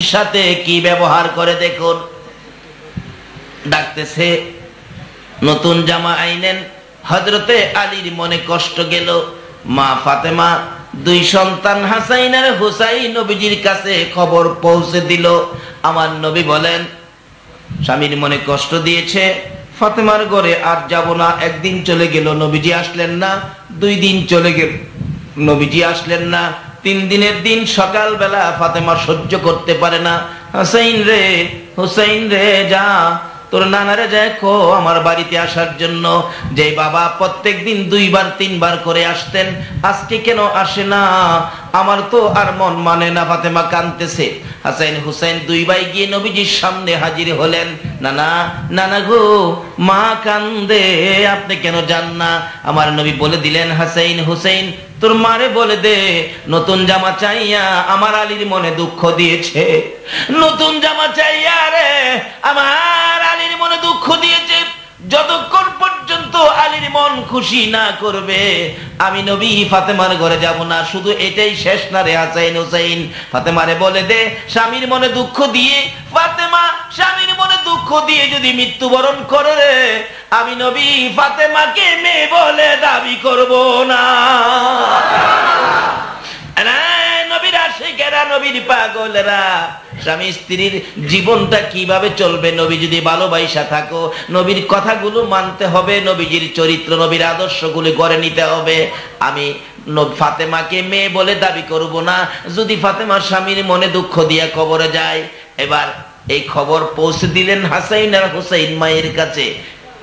সাথে কি ব্যবহার করে দেখুন। ডাকতেছে, নতুন জামা আইনেন। হযরতে আলীর মনে কষ্ট গেল। মা ফাতেমা দুই সন্তান হাসাইন আর হুসাইন নবীজির কাছে খবর পৌঁছে দিল। আমার নবী বলেন, স্বামীর মনে কষ্ট দিয়েছে, ফাতেমার ঘরে আর যাব না। একদিন চলে গেল, নবীজি আসলেন না। 2 দিন চলে গেল, নবীজি আসলেন না। 3 দিনের দিন সকালবেলা ফাতেমা সহ্য করতে পারে না। হুসাইন রে, হুসাইন রে, যা তোর নানারে দেখো আমার বাড়িতে আসার জন্য। যে বাবা প্রত্যেকদিন 2 বার 3 বার করে আসতেন, আজকে কেন আসে না? আমার তো আর মন মানে না। ফাতেমা কাঁদতেছে। হাসাইন হুসাইন 2 ভাই গিয়ে নবীজির সামনে হাজির হলেন। নানা, নানা গো, মা কান্দে, আপনি কেন যান না? আমার নবী বলে দিলেন, হাসাইন হুসাইন তোর মারে বলে দে, নতুন জামা চাইয়া আমার আলীর মনে দুঃখ দিয়েছে। নতুন জামা চাইয়া রে আমার আলীর মনে দুঃখ দিয়েছে। যতক্ষণ পর্যন্ত আলীর মন খুশি না করবে আমি নবী ফাতেমার ঘরে যাব না। শুধু এটাই শেষ না রে হাসাইন হুসাইন, ফাতেমারে বলে দে, স্বামীর মনে দুঃখ দিয়ে ফাতেমা স্বামীর মনে দুঃখ দিয়ে যদি মৃত্যুবরণ করে রে, আমি নবী ফাতেমাকে মেয়ে বলে দাবি করব না। নবীর আশিকেরা, নবীর পাগলেরা, স্বামী স্ত্রীর জীবনটা কিভাবে চলবে? নবী যদি ভালোবাসা থাকো, নবীর কথাগুলো মানতে হবে, নবীজির চরিত্র, নবীর আদর্শগুলো গড়ে নিতে হবে। আমি ফাতেমাকে মেয়ে বলে দাবি করব না যদি ফাতেমা স্বামীর মনে দুঃখ দিয়া কবরে যায়। এবার এই খবর পৌঁছে দিলেন হাসাইন আর হুসাইন মায়ের কাছে।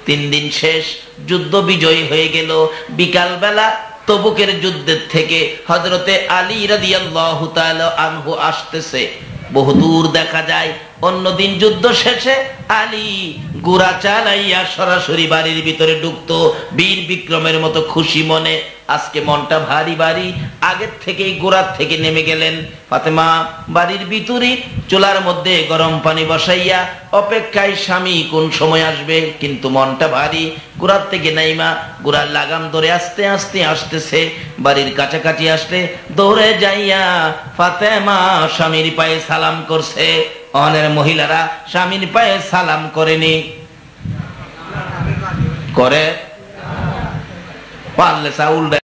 3 দিন শেষ, যুদ্ধ বিজয়ী হয়ে গেল। বিকালবেলা তবুকের যুদ্ধের থেকে হযরতে আলী রাদিয়াল্লাহু তাআলা আনহু আসতেছে। বহুদূর দেখা যায়। অন্যদিন যুদ্ধ শেষে আলী ঘোড়া চালাইয়া সরাসরি বাড়ির ভিতরে ঢুকতো বীর বিক্রমের মতো খুশি মনে। আজকে মনটা ভারী ভারী। আগের থেকেই ঘোড়ার থেকে নেমে গেলেন। ফাতেমা বাড়ির ভিতরে চুলার মধ্যে গরম পানি বসাইয়া অপেক্ষায় স্বামী কোন সময় আসবে, কিন্তু মনটা ভারী। ঘোড়ার থেকে নাইমা ঘোড়ার লাগাম ধরে আস্তে আস্তে আসতেছে। বাড়ির কাছাকাছি আসলে দৌড়ে যাইয়া ফাতেমা স্বামীর পায়ে সালাম করছে। অনেক মহিলারা স্বামীর পায়ে সালাম করেনি, করে পারলে উল্টা